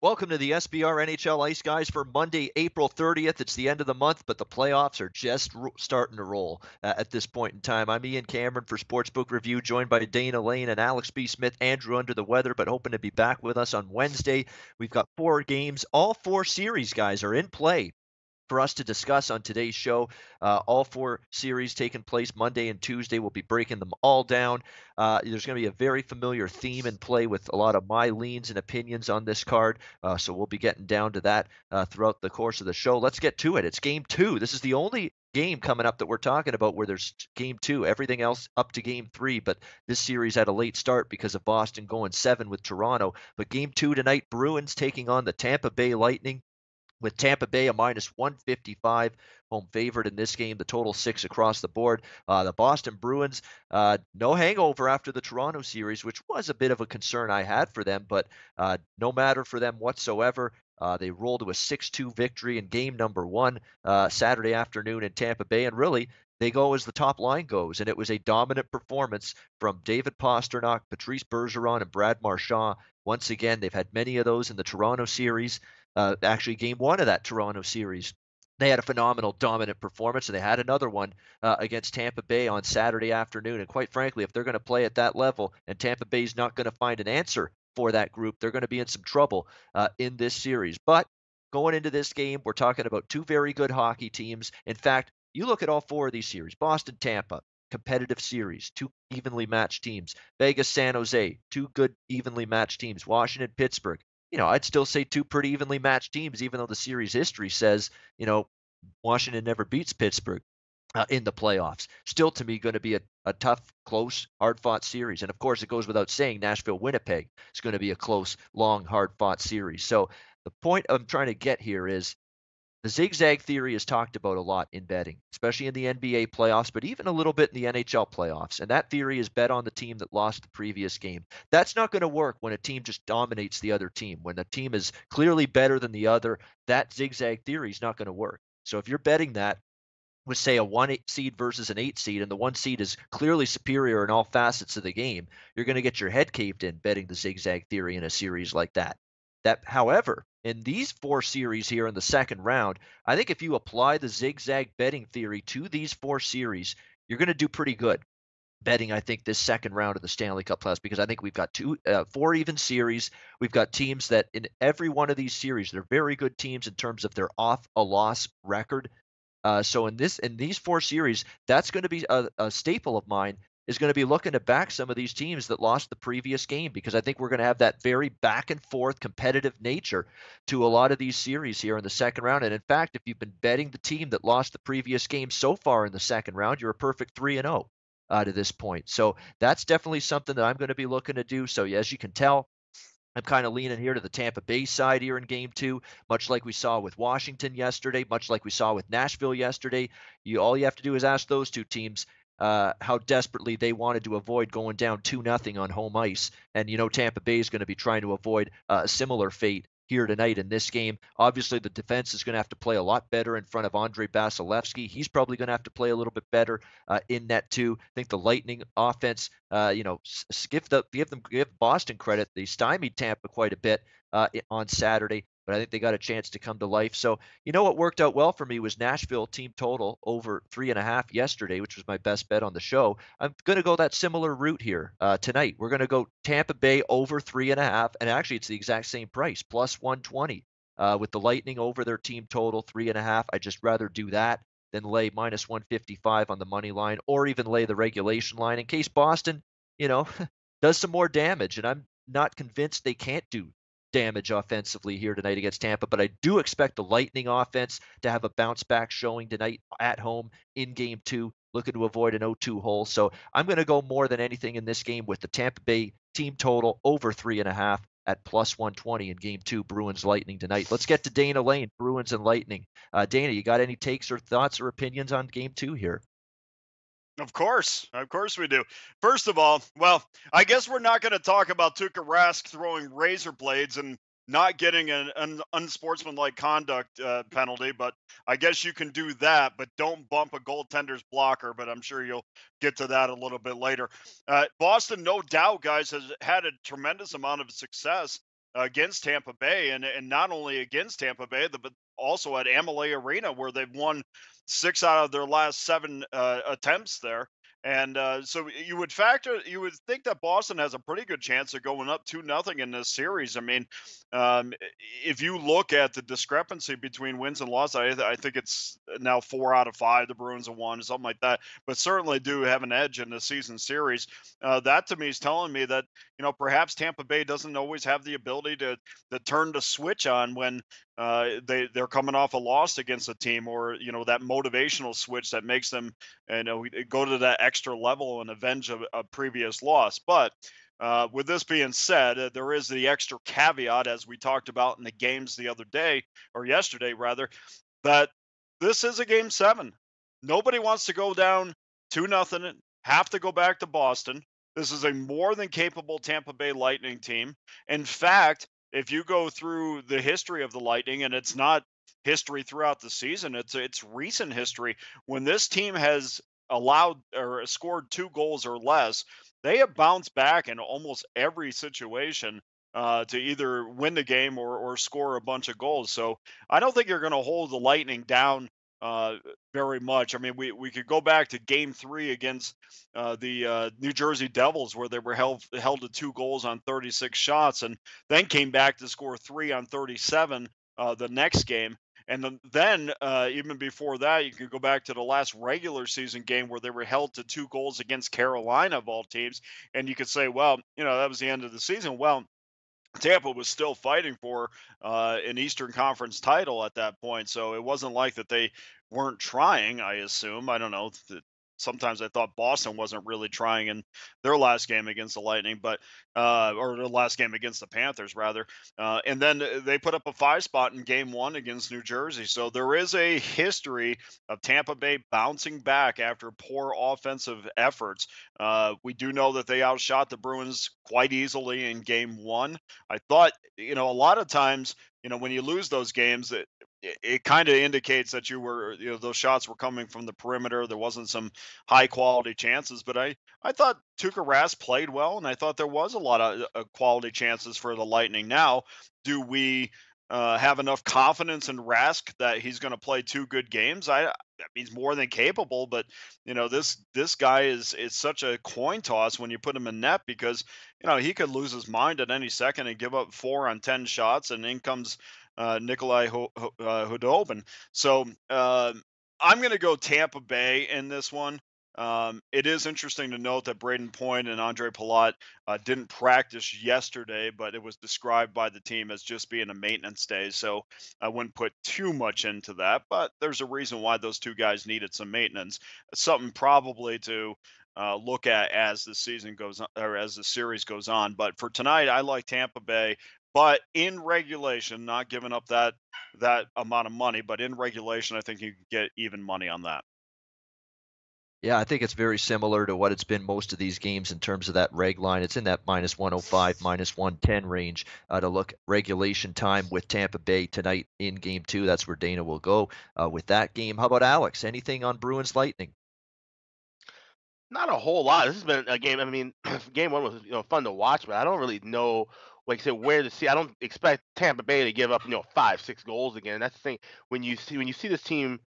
Welcome to the SBR NHL Ice Guys for Monday, April 30th. It's the end of the month, but the playoffs are just starting to roll at this point in time. I'm Ian Cameron for Sportsbook Review, joined by Dana Lane and Alex B. Smith. Andrew under the weather, but hoping to be back with us on Wednesday. We've got 4 games. All 4 series, guys, are in play for us to discuss on today's show. All 4 series taking place Monday and Tuesday. We'll be breaking them all down. There's going to be a very familiar theme in play with a lot of my leans and opinions on this card. So we'll be getting down to that throughout the course of the show. Let's get to it. It's game 2. This is the only game coming up that we're talking about where there's game 2. Everything else up to game 3, but this series had a late start because of Boston going 7 with Toronto. But game 2 tonight, Bruins taking on the Tampa Bay Lightning, with Tampa Bay a minus 155 home favorite in this game. The total 6 across the board. The Boston Bruins, no hangover after the Toronto series, which was a bit of a concern I had for them, but no matter for them whatsoever. They rolled to a 6-2 victory in game number 1 Saturday afternoon in Tampa Bay, and really they go as the top line goes, and it was a dominant performance from David Pastrnak, Patrice Bergeron, and Brad Marchand. Once again, they've had many of those in the Toronto series. Actually, game 1 of that Toronto series, they had a phenomenal dominant performance, and they had another one against Tampa Bay on Saturday afternoon. And quite frankly, if they're going to play at that level and Tampa Bay's not going to find an answer for that group, they're going to be in some trouble in this series. But going into this game, we're talking about 2 very good hockey teams. In fact, you look at all 4 of these series: Boston, Tampa, competitive series, 2 evenly matched teams; Vegas, San Jose, 2 good evenly matched teams; Washington, Pittsburgh, I'd still say 2 pretty evenly matched teams, even though the series history says, Washington never beats Pittsburgh in the playoffs. Still, to me, going to be a tough, close, hard-fought series. And of course, it goes without saying, Nashville, Winnipeg is going to be a close, long, hard-fought series. So the point I'm trying to get here is the zigzag theory is talked about a lot in betting, especially in the NBA playoffs, but even a little bit in the NHL playoffs. And that theory is bet on the team that lost the previous game. That's not going to work when a team just dominates the other team. When the team is clearly better than the other, that zigzag theory is not going to work. So if you're betting that with, say, a 1 seed versus an 8 seed, and the 1 seed is clearly superior in all facets of the game, you're going to get your head caved in betting the zigzag theory in a series like that. However, in these 4 series here in the second round, I think if you apply the zigzag betting theory to these 4 series, you're going to do pretty good betting, I think, this second round of the Stanley Cup Playoffs, because I think we've got 4 even series. We've got teams that in every one of these series, they're very good teams in terms of their off a loss record. So in these 4 series, that's going to be a staple of mine, is going to be looking to back some of these teams that lost the previous game, because I think we're going to have that very back and forth competitive nature to a lot of these series here in the second round. And in fact, if you've been betting the team that lost the previous game so far in the second round, you're a perfect 3-0 to this point. So that's definitely something that I'm going to be looking to do. So as you can tell, I'm kind of leaning here to the Tampa Bay side here in game 2, much like we saw with Washington yesterday, much like we saw with Nashville yesterday. All you have to do is ask those 2 teams how desperately they wanted to avoid going down 2-0 on home ice. And, Tampa Bay is going to be trying to avoid a similar fate here tonight in this game. Obviously, the defense is going to have to play a lot better in front of Andre Vasilevsky. He's probably going to have to play a little bit better in net too. I think the Lightning offense, give Boston credit. They stymied Tampa quite a bit on Saturday, but I think they got a chance to come to life. So, what worked out well for me was Nashville team total over 3.5 yesterday, which was my best bet on the show. I'm going to go that similar route here tonight. We're going to go Tampa Bay over 3.5, and actually it's the exact same price, plus 120, with the Lightning over their team total 3.5. I'd just rather do that than lay minus 155 on the money line, or even lay the regulation line in case Boston, does some more damage. And I'm not convinced they can't do damage offensively here tonight against Tampa, but I do expect the Lightning offense to have a bounce back showing tonight at home in game 2, looking to avoid an 0-2 hole. So I'm going to go more than anything in this game with the Tampa Bay team total over 3.5 at plus 120 in game 2, Bruins Lightning tonight. Let's get to Dana Lane, Bruins and Lightning. Dana, you got any takes or thoughts or opinions on game 2 here? Of course we do. First of all, well, I guess we're not going to talk about Tuukka Rask throwing razor blades and not getting an unsportsmanlike conduct penalty, but I guess you can do that, but don't bump a goaltender's blocker. But I'm sure you'll get to that a little bit later. Boston, no doubt, guys, has had a tremendous amount of success against Tampa Bay, and not only against Tampa Bay, but also at Amalie Arena, where they've won 6 out of their last 7 attempts there. And so you would think that Boston has a pretty good chance of going up 2-0 in this series. I mean, if you look at the discrepancy between wins and losses, I think it's now 4 out of 5. The Bruins have won, something like that, but certainly do have an edge in the season series. That to me is telling me that perhaps Tampa Bay doesn't always have the ability to turn the switch on when they're coming off a loss against a team, or that motivational switch that makes them go to that extra level and avenge a previous loss. But with this being said, there is the extra caveat, as we talked about in the games the other day, or yesterday rather, that this is a game 7. Nobody wants to go down 2-0, have to go back to Boston. This is a more than capable Tampa Bay Lightning team. In fact, if you go through the history of the Lightning, and it's not history throughout the season, it's recent history, when this team has allowed or scored 2 goals or less, they have bounced back in almost every situation to either win the game or score a bunch of goals. So I don't think you're going to hold the Lightning down uh, very much. I mean, we could go back to Game 3 against the New Jersey Devils, where they were held to 2 goals on 36 shots, and then came back to score 3 on 37 the next game. And then even before that, you could go back to the last regular season game where they were held to 2 goals against Carolina, of all teams. And you could say, well, that was the end of the season. Well, Tampa was still fighting for an Eastern Conference title at that point, so it wasn't like that they weren't trying. I assume. I don't know. Sometimes I thought Boston wasn't really trying in their last game against the Lightning, but or their last game against the Panthers rather. And then they put up a 5 spot in Game 1 against New Jersey. So there is a history of Tampa Bay bouncing back after poor offensive efforts. We do know that they outshot the Bruins quite easily in Game 1. I thought, a lot of times, when you lose those games, it kind of indicates that those shots were coming from the perimeter. There wasn't some high quality chances, but I thought Tuukka Rask played well, and I thought there was a lot of quality chances for the Lightning. Now, do we have enough confidence in Rask that he's going to play 2 good games? He's more than capable, but this guy is such a coin toss when you put him in net, because he could lose his mind at any second and give up 4 on 10 shots, and in comes Nikolai Hudobin. So I'm going to go Tampa Bay in this one. It is interesting to note that Braden Point and Andre Palat didn't practice yesterday, but it was described by the team as just being a maintenance day. So I wouldn't put too much into that, but there's a reason why those 2 guys needed some maintenance. Something probably to look at as the season goes on, or as the series goes on. But for tonight, I like Tampa Bay, but in regulation, not giving up that amount of money, but in regulation, I think you can get even money on that. Yeah, I think it's very similar to what it's been most of these games in terms of that reg line. It's in that -105, -110 range to look regulation time with Tampa Bay tonight in Game 2. That's where Dana will go with that game. How about Alex? Anything on Bruins Lightning? Not a whole lot. This has been a game. I mean, Game 1 was fun to watch, but I don't really know, like I said, where to see. I don't expect Tampa Bay to give up 5-6 goals again. That's the thing. When you see this team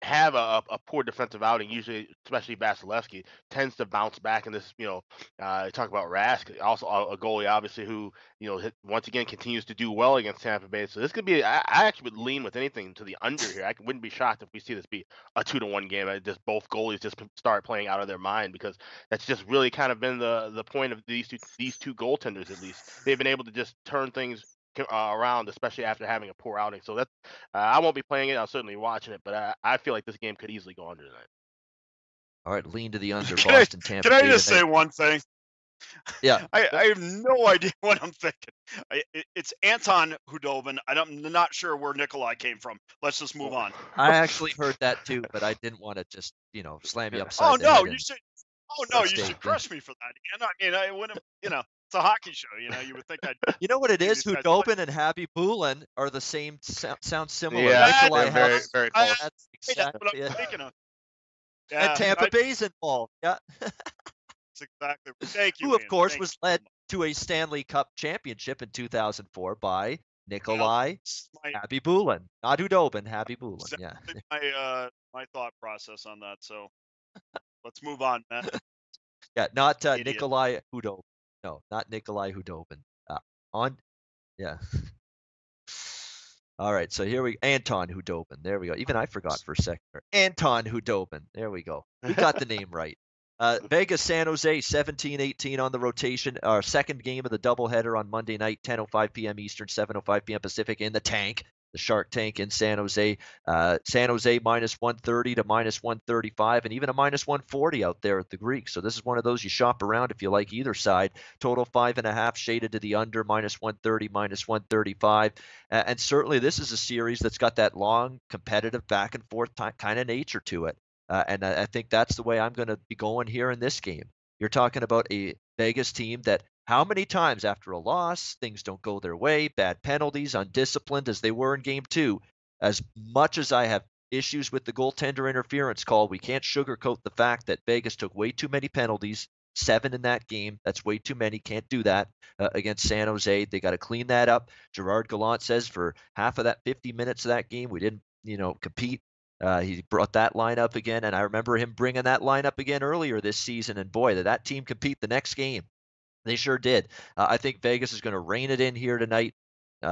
have a poor defensive outing, usually, especially Vasilevsky tends to bounce back. And this, talk about Rask, also a goalie, obviously, who once again continues to do well against Tampa Bay. So this could be. I actually would lean with anything to the under here. I wouldn't be shocked if we see this be a 2-1 game. Just both goalies just start playing out of their mind, because that's just really kind of been the point of these two goaltenders. At least they've been able to just turn things around, especially after having a poor outing. So that I won't be playing it. I'll certainly watching it, but I feel like this game could easily go under tonight. All right, lean to the under. Can Boston, Tampa I Bay just tonight. say one thing? Yeah. I have no idea what I'm thinking. It's Anton Hudobin. I'm not sure where Nikolai came from. Let's just move on. I actually heard that too, but I didn't want to just, slam you upside Oh the no, head you and should. Oh no, you mistake, should crush me for that. I mean, I wouldn't. It's a hockey show. You would think I'd. You know what it is? these guys Hudobin and Happy Poulin are the same, sound similar. Yeah, Nikolai they're very, Hell's- very close. That's Hey, that's what exactly I'm it. thinking of. And Yeah, Tampa Bay's involved. Yeah. that's exactly. Thank you. Who, of Ian. course, Thank was you so led much. to a Stanley Cup championship in 2004 by Well, Nikolai that's my Habibulin. Not Hudobin, Habibulin. Yeah. exactly my thought process on that. So let's move on, Matt. Yeah, not Idiot. Nikolai Hudobin. No, not Nikolai Hudobin. On, yeah. All right, so here we Anton Hudobin. There we go. Even I forgot for a second. Anton Hudobin. There we go. We got the name right. Vegas, San Jose, 17-18 on the rotation. Our second game of the doubleheader on Monday night, 10:05 p.m. Eastern, 7:05 p.m. Pacific in the tank, the Shark Tank in San Jose. San Jose minus 130 to minus 135, and even a minus 140 out there at the Greek. So this is one of those you shop around if you like either side. Total 5.5 shaded to the under, minus 130, minus 135. And certainly this is a series that's got that long, competitive, back and forth kind of nature to it. And I think that's the way I'm going to be going here in this game. You're talking about a Vegas team that how many times after a loss, things don't go their way, bad penalties, undisciplined as they were in game 2. As much as I have issues with the goaltender interference call, we can't sugarcoat the fact that Vegas took way too many penalties, 7 in that game. That's way too many. Can't do that against San Jose. They got to clean that up. Gerard Gallant says for half of that 50 minutes of that game, we didn't, compete. He brought that lineup again, and I remember him bringing that lineup again earlier this season. And boy, did that team compete the next game. They sure did. I think Vegas is going to rein it in here tonight.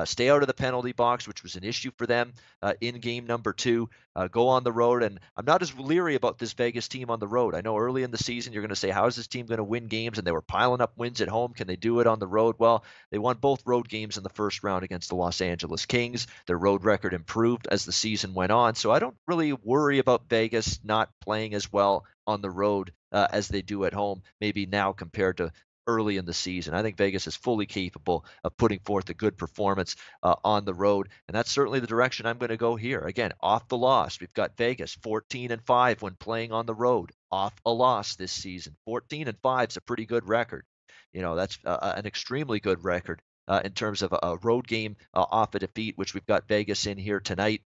Stay out of the penalty box, which was an issue for them in game number 2. Go on the road, and I'm not as leery about this Vegas team on the road. I know early in the season you're going to say, how is this team going to win games? And they were piling up wins at home. Can they do it on the road? Well, they won both road games in the first round against the Los Angeles Kings. Their road record improved as the season went on, so I don't really worry about Vegas not playing as well on the road as they do at home, maybe now compared to early in the season. I think Vegas is fully capable of putting forth a good performance on the road, and that's certainly the direction I'm going to go here. Again, off the loss, we've got Vegas 14-5 when playing on the road, off a loss this season. 14-5 is a pretty good record. That's an extremely good record. In terms of a road game off a defeat, which we've got Vegas in here tonight.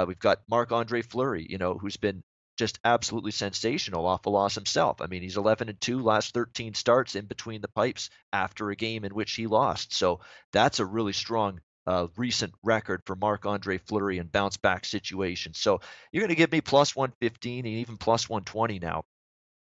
We've got Marc-Andre Fleury, who's been just absolutely sensational off a loss himself. I mean, he's 11-2 last 13 starts in between the pipes after a game in which he lost. So that's a really strong recent record for Marc-Andre Fleury and bounce back situation. So you're going to give me plus 115 and even plus 120 now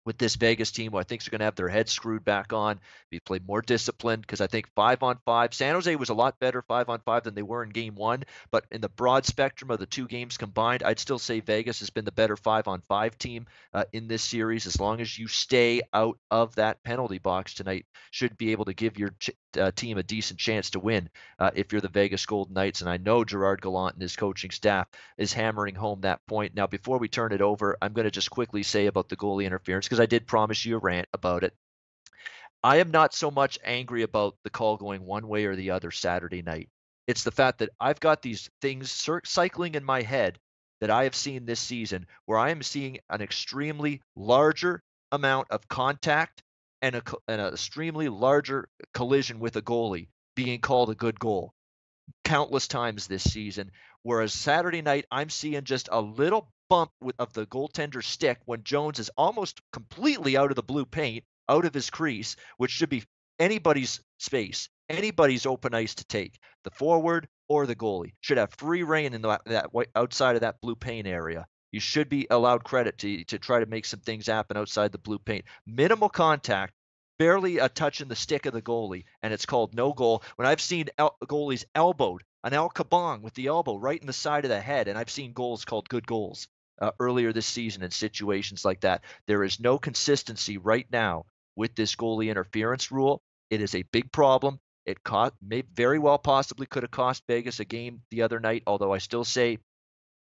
with this Vegas team, who I think is going to have their heads screwed back on, be played more disciplined, because I think 5-on-5, San Jose was a lot better 5-on-5 than they were in game 1, but in the broad spectrum of the two games combined, I'd still say Vegas has been the better 5-on-5 team in this series. As long as you stay out of that penalty box tonight, should be able to give your team a decent chance to win if you're the Vegas Golden Knights. And I know Gerard Gallant and his coaching staff is hammering home that point. Now, before we turn it over, I'm going to just quickly say about the goalie interference, because I did promise you a rant about it. I am not so much angry about the call going one way or the other Saturday night. It's the fact that I've got these things cycling in my head that I have seen this season where I am seeing an extremely larger amount of contact and an extremely larger collision with a goalie being called a good goal countless times this season. Whereas Saturday night, I'm seeing just a little bump of the goaltender's stick when Jones is almost completely out of the blue paint, out of his crease, which should be anybody's space, anybody's open ice to take. The forward or the goalie should have free reign in that outside of that blue paint area. You should be allowed credit to try to make some things happen outside the blue paint. Minimal contact, barely a touch in the stick of the goalie, and it's called no goal. When I've seen goalies elbowed, an El Kabong with the elbow right in the side of the head, and I've seen goals called good goals earlier this season in situations like that. There is no consistency right now with this goalie interference rule. It is a big problem. It may very well possibly could have cost Vegas a game the other night, although I still say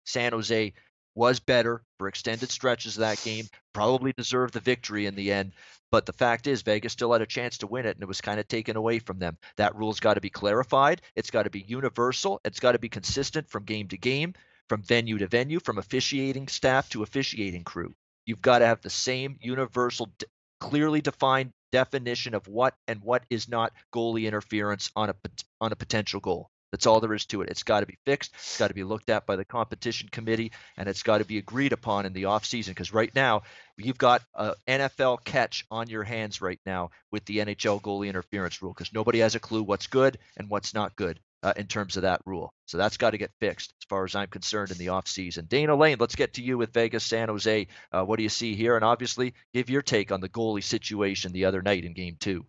San Jose was better for extended stretches of that game, probably deserved the victory in the end. But the fact is, Vegas still had a chance to win it, and it was kind of taken away from them. That rule's got to be clarified. It's got to be universal. It's got to be consistent from game to game, from venue to venue, from officiating staff to officiating crew. You've got to have the same universal, clearly defined definition of what and what is not goalie interference on a potential goal. That's all there is to it. It's got to be fixed. It's got to be looked at by the competition committee, and it's got to be agreed upon in the offseason, because right now you've got an NFL catch on your hands right now with the NHL goalie interference rule, because nobody has a clue what's good and what's not good in terms of that rule. So that's got to get fixed as far as I'm concerned in the offseason. Dana Lane, let's get to you with Vegas, San Jose. What do you see here? And obviously give your take on the goalie situation the other night in Game 2.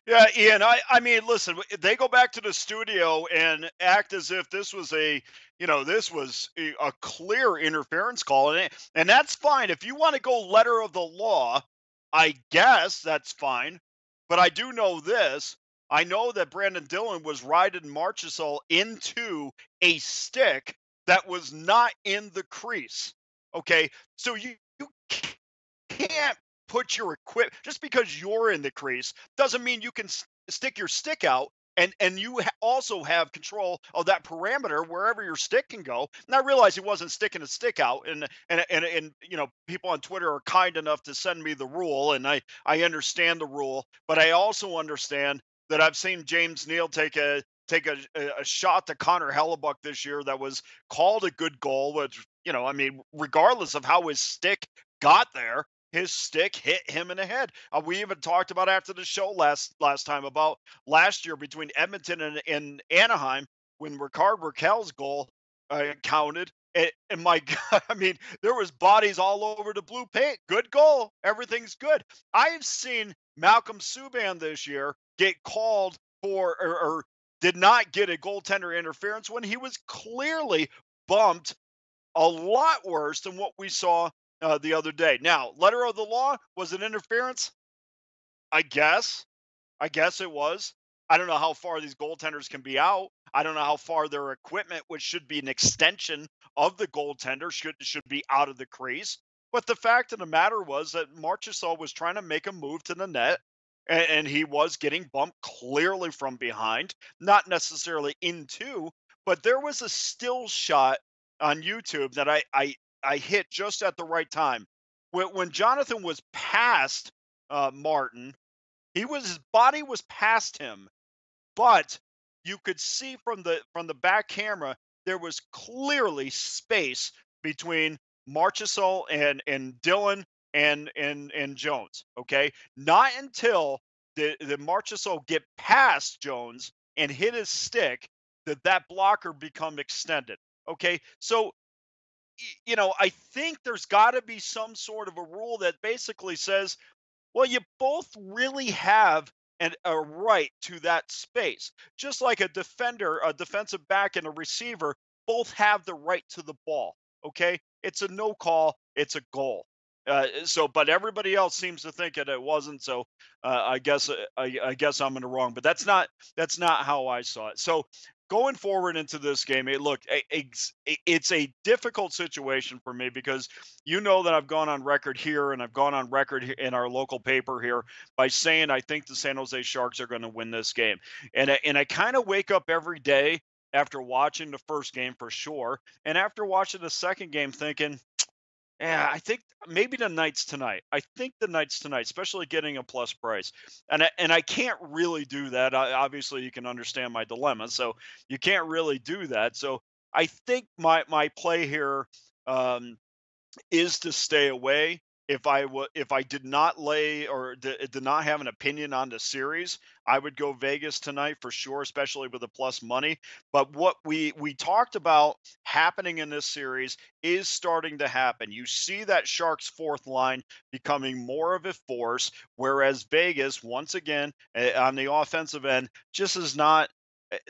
Yeah, Ian, I mean, listen, they go back to the studio and act as if this was a clear interference call. And that's fine. If you want to go letter of the law, I guess that's fine. But I do know this. I know that Brandon Dillon was riding Marchessault into a stick that was not in the crease. Okay, so you can't put your equipment, just because you're in the crease doesn't mean you can stick your stick out and you also have control of that parameter wherever your stick can go. And I realize he wasn't sticking a stick out, and people on Twitter are kind enough to send me the rule, and I understand the rule, but I also understand that I've seen James Neal take a shot to Connor Hellebuck this year that was called a good goal, which, regardless of how his stick got there, his stick hit him in the head. We even talked about after the show last time about last year between Edmonton and Anaheim when Rickard Rakell's goal counted. And my God, there was bodies all over the blue paint. Good goal. Everything's good. I've seen Malcolm Subban this year get called for or did not get a goaltender interference when he was clearly bumped a lot worse than what we saw the other day. Now, letter of the law, was it interference? I guess it was. I don't know how far these goaltenders can be out. I don't know how far their equipment, which should be an extension of the goaltender, should be out of the crease. But the fact of the matter was that Marchessault was trying to make a move to the net, and he was getting bumped clearly from behind, not necessarily into, but there was a still shot on YouTube that I hit just at the right time. When Jonathan was past Martin, his body was past him, but you could see from the back camera there was clearly space between Marchessault and Dillon and Jones. Okay, not until the Marchessault get past Jones and hit his stick did that blocker become extended. Okay, so I think there's got to be some sort of a rule that basically says, well, you both really have a right to that space. Just like a defender, a defensive back, and a receiver both have the right to the ball. Okay? It's a no call. It's a goal. But everybody else seems to think that it wasn't. So I guess I'm in the wrong. But that's not how I saw it. So going forward into this game, it's a difficult situation for me because that I've gone on record here and I've gone on record in our local paper here by saying I think the San Jose Sharks are going to win this game. And I kind of wake up every day after watching the first game for sure, and after watching the second game thinking, yeah, I think maybe the night's tonight. I think the night's tonight, especially getting a plus price. And I can't really do that. Obviously, you can understand my dilemma. So you can't really do that. So I think my play here is to stay away. If I did not lay or did not have an opinion on the series, I would go Vegas tonight for sure, especially with the plus money. But what we talked about happening in this series is starting to happen. You see that Sharks fourth line becoming more of a force, whereas Vegas, once again, on the offensive end, just is not.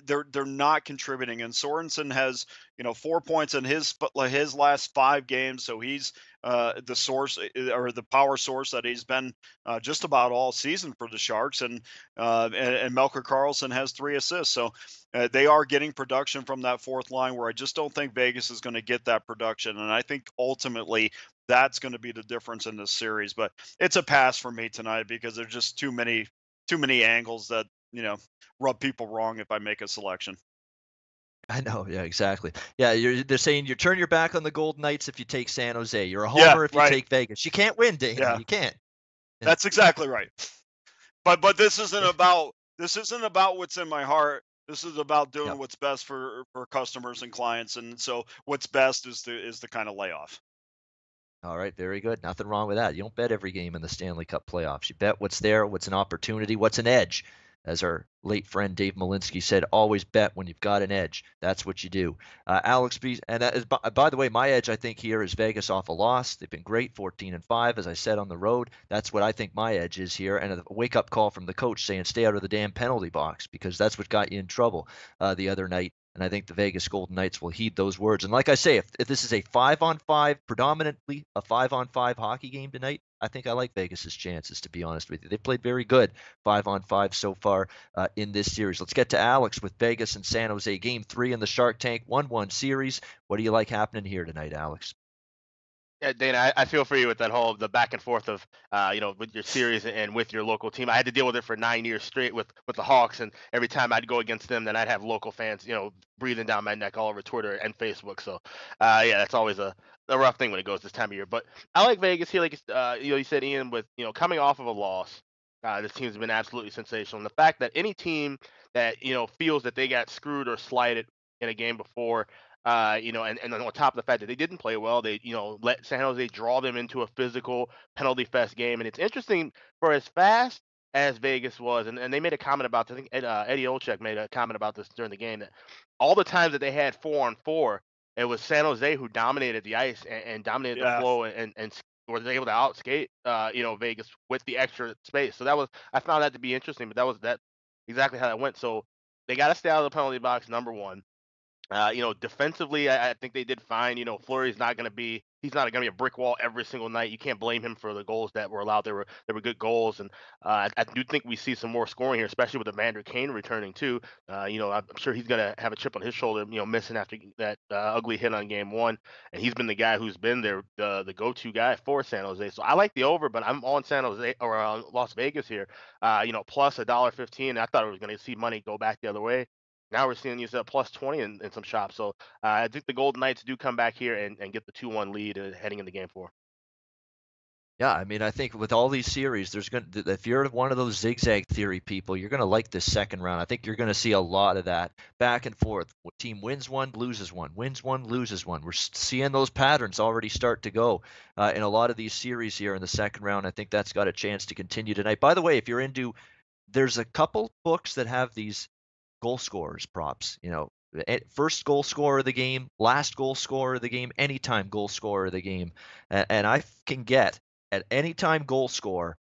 They're not contributing, and Sorensen has 4 points in his last 5 games, so he's the source or the power source that he's been just about all season for the Sharks, and Melker Karlsson has 3 assists, so they are getting production from that fourth line where I just don't think Vegas is going to get that production, and I think ultimately that's going to be the difference in this series. But it's a pass for me tonight because there's just too many angles that rub people wrong if I make a selection. I know, yeah, exactly. Yeah, they're saying you turn your back on the Golden Knights if you take San Jose. You're a homer if you take Vegas. You can't win, Dana. Yeah. You can't. That's exactly right. But this isn't about what's in my heart. This is about doing Yep. what's best for customers and clients, and so what's best is the kind of layoff. All right, very good. Nothing wrong with that. You don't bet every game in the Stanley Cup playoffs. You bet what's there, what's an opportunity, what's an edge. As our late friend Dave Malinsky said, always bet when you've got an edge. That's what you do. Alex B, and that is, by the way, my edge I think here is Vegas off a loss. They've been great, 14-5, as I said on the road. That's what I think my edge is here, and a wake-up call from the coach saying stay out of the damn penalty box because that's what got you in trouble the other night. And I think the Vegas Golden Knights will heed those words. And like I say, if this is a 5-on-5, predominantly a 5-on-5 hockey game tonight, I think I like Vegas's chances, to be honest with you. They've played very good 5-on-5 so far in this series. Let's get to Alex with Vegas and San Jose. Game 3 in the Shark Tank, 1-1 series. What do you like happening here tonight, Alex? Yeah, Dana, I feel for you with that whole the back and forth of with your series and with your local team. I had to deal with it for 9 years straight with the Hawks, and every time I'd go against them, then I'd have local fans, breathing down my neck all over Twitter and Facebook. So, yeah, that's always a rough thing when it goes this time of year. But I like Vegas here, like you said, Ian, with coming off of a loss. This team's been absolutely sensational. And the fact that any team that feels that they got screwed or slighted in a game before. And on top of the fact that they didn't play well, they, let San Jose draw them into a physical penalty fest game. And it's interesting for as fast as Vegas was, and they made a comment about this. I think Eddie Olczyk made a comment about this during the game that all the times that they had 4-on-4, it was San Jose who dominated the ice and dominated the Yeah. flow and was able to outskate, Vegas with the extra space. So I found that to be interesting, but that exactly how that went. So they got to stay out of the penalty box, number one. Defensively, I think they did fine. Fleury's not going to be he's not going to be a brick wall every single night. You can't blame him for the goals that were allowed. They were good goals, and I do think we see some more scoring here, especially with Evander Kane returning too. I'm sure he's going to have a chip on his shoulder, missing after that ugly hit on game one, and he's been the guy who's been the go-to guy for San Jose. So I like the over, but I'm on San Jose or Las Vegas here. Plus $1.15. I thought I was going to see money go back the other way. Now we're seeing you at plus 20 in some shops. So I think the Golden Knights do come back here and get the 2-1 lead heading into game 4. Yeah, I mean, I think with all these series, if you're one of those zigzag theory people, you're going to like this second round. I think you're going to see a lot of that back and forth. Team wins one, loses one, wins one, loses one. We're seeing those patterns already start to go in a lot of these series here in the second round. I think that's got a chance to continue tonight. By the way, if you're into, there's a couple books that have these goal scorers props, first goal scorer of the game, last goal scorer of the game, anytime goal scorer of the game. And I can get at anytime goal scorer.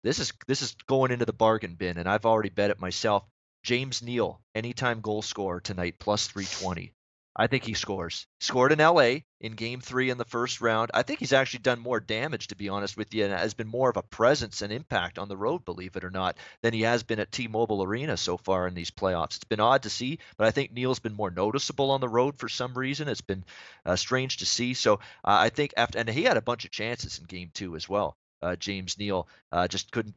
This is going into the bargain bin, and I've already bet it myself. James Neal, anytime goal scorer tonight, plus 320. I think he scores. Scored in LA in game 3 in the first round. I think he's actually done more damage, to be honest with you, and has been more of a presence and impact on the road, believe it or not, than he has been at T-Mobile Arena so far in these playoffs. It's been odd to see, but I think Neal's been more noticeable on the road for some reason. It's been strange to see. So I think and he had a bunch of chances in game 2 as well. James Neal just couldn't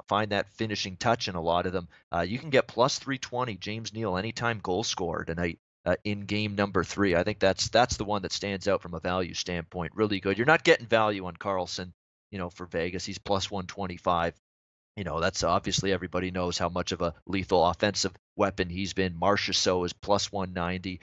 find that finishing touch in a lot of them. You can get plus 320 James Neal anytime goal scorer tonight. In game number 3. I think that's the one that stands out from a value standpoint. Really good. You're not getting value on Carlson, for Vegas. He's plus 125. That's obviously everybody knows how much of a lethal offensive weapon he's been. Marchessault is plus 190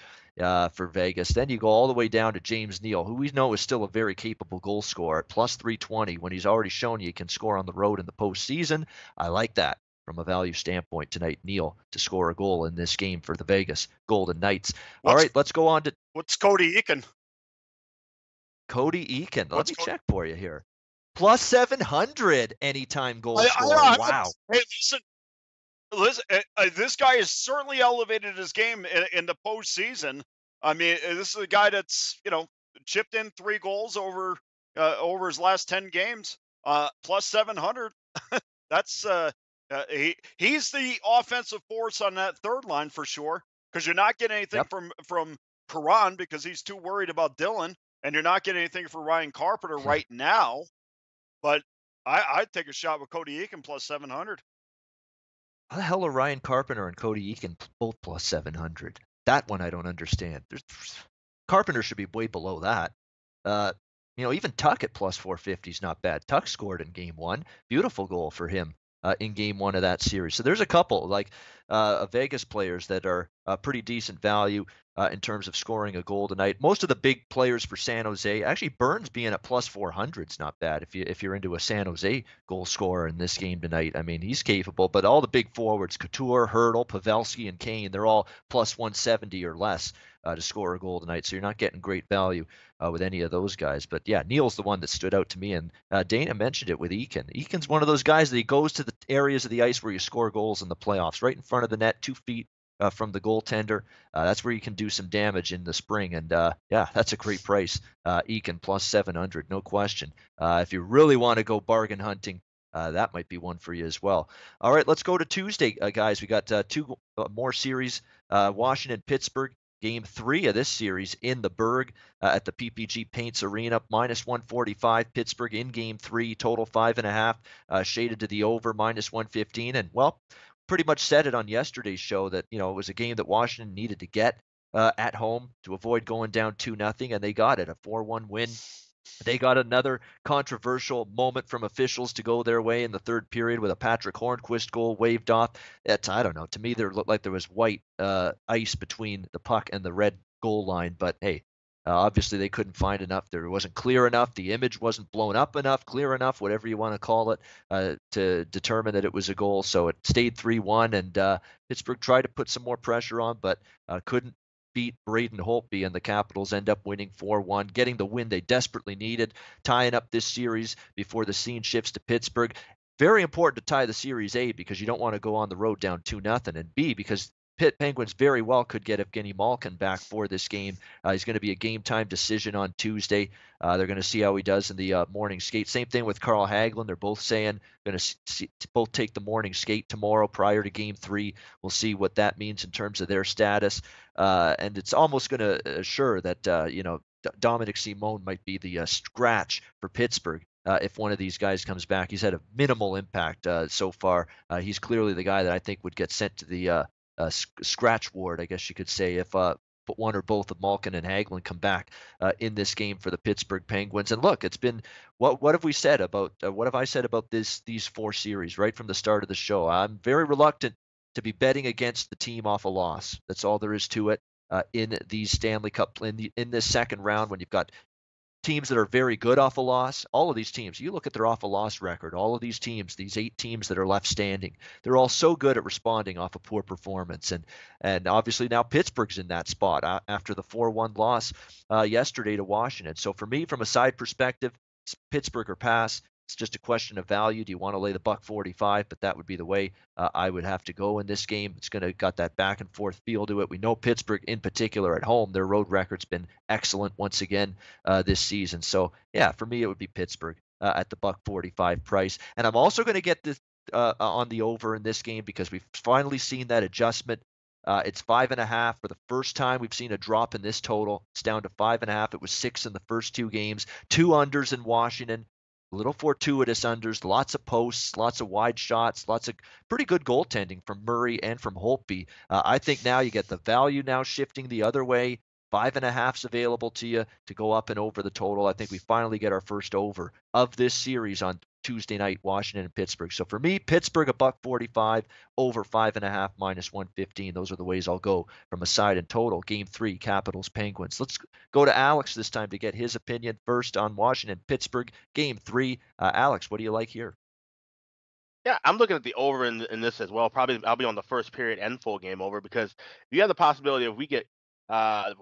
for Vegas. Then you go all the way down to James Neal, who we know is still a very capable goal scorer at plus 320 when he's already shown you can score on the road in the postseason. I like that. From a value standpoint tonight, Neal to score a goal in this game for the Vegas Golden Knights. All right, let's go on to what's Cody Eakin. Cody Eakin. Let me check for you here. Plus 700 anytime goal scorer. Wow. Hey, listen. This guy has certainly elevated his game in the postseason. I mean, this is a guy that's chipped in 3 goals over his last 10 games. Plus 700. That's he's the offensive force on that third line for sure, because you're not getting anything from Perron because he's too worried about Dylan, and you're not getting anything for Ryan Carpenter right now. But I'd take a shot with Cody Eakin plus 700. How the hell are Ryan Carpenter and Cody Eakin both plus 700? That one I don't understand. Carpenter should be way below that. Even Tuck at plus 450 is not bad. Tuck scored in game 1. Beautiful goal for him in game one of that series. So there's a couple like Vegas players that are pretty decent value in terms of scoring a goal tonight. Most of the big players for San Jose, actually Burns being at plus 400 is not bad if you're into a San Jose goal scorer in this game tonight. I mean, he's capable, but all the big forwards, Couture, Hurdle, Pavelski, and Kane, they're all plus 170 or less to score a goal tonight. So you're not getting great value with any of those guys. But yeah, Neal's the one that stood out to me. And Dana mentioned it with Eakin. Eakin's one of those guys that he goes to the areas of the ice where you score goals in the playoffs, right in front of the net, 2 feet from the goaltender. That's where you can do some damage in the spring. And yeah, that's a great price. Eakin plus 700, no question. If you really want to go bargain hunting, that might be one for you as well. All right, let's go to Tuesday, guys. We got two more series. Washington, Pittsburgh. Game 3 of this series in the Berg at the PPG Paints Arena, minus 145. Pittsburgh in Game 3, total 5.5, shaded to the over, minus 115. And, well, pretty much said it on yesterday's show that, it was a game that Washington needed to get at home to avoid going down 2-0, and they got it, a 4-1 win. They got another controversial moment from officials to go their way in the third period with a Patrick Hornquist goal waved off. I don't know. To me, there looked like there was white ice between the puck and the red goal line. But hey, obviously they couldn't find enough. There wasn't clear enough. The image wasn't blown up enough, clear enough, whatever you want to call it, to determine that it was a goal. So it stayed 3-1, and Pittsburgh tried to put some more pressure on, but couldn't beat Braden Holtby, and the Capitals end up winning 4-1, getting the win they desperately needed, tying up this series before the scene shifts to Pittsburgh. Very important to tie the series, A, because you don't want to go on the road down 2-0, and B, because Penguins very well could get Evgeny Malkin back for this game. He's going to be a game-time decision on Tuesday. They're going to see how he does in the morning skate. Same thing with Carl Hagelin. They're both saying going to both take the morning skate tomorrow prior to Game 3. We'll see what that means in terms of their status. And it's almost going to assure that, Dominic Simone might be the scratch for Pittsburgh. If one of these guys comes back. He's had a minimal impact so far. He's clearly the guy that I think would get sent to the scratch ward, I guess you could say, if one or both of Malkin and Hagelin come back in this game for the Pittsburgh Penguins. And look, it's been what have we said about what have I said about these 4 series right from the start of the show? I'm very reluctant to be betting against the team off a loss. That's all there is to it in these Stanley Cup in this second round when you've got teams that are very good off a loss. All of these teams, you look at their off a loss record, all of these teams, these 8 teams that are left standing, they're all so good at responding off a poor performance. And obviously now Pittsburgh's in that spot after the 4-1 loss yesterday to Washington. So for me, from a side perspective, it's Pittsburgh or pass. It's just a question of value. Do you want to lay the $1.45? But that would be the way I would have to go in this game. It's going to got that back and forth feel to it. We know Pittsburgh in particular at home, their road record's been excellent once again this season. So yeah, for me it would be Pittsburgh at the $1.45 price. And I'm also going to get this on the over in this game because we've finally seen that adjustment. It's 5.5 for the first time. We've seen a drop in this total. It's down to 5.5. It was 6 in the first 2 games. 2 unders in Washington. Little fortuitous unders, lots of posts, lots of wide shots, lots of pretty good goaltending from Murray and from Holtby. I think now you get the value now shifting the other way. 5.5's available to you to go up and over the total. I think we finally get our first over of this series on Tuesday night, Washington and Pittsburgh. So for me, Pittsburgh $1.45, over 5.5 minus 115. Those are the ways I'll go from a side and total. Game 3, Capitals Penguins. Let's go to Alex this time to get his opinion first on Washington Pittsburgh Game 3. Alex, what do you like here? Yeah, I'm looking at the over in this as well. Probably I'll be on the first period and full game over because you have the possibility if we get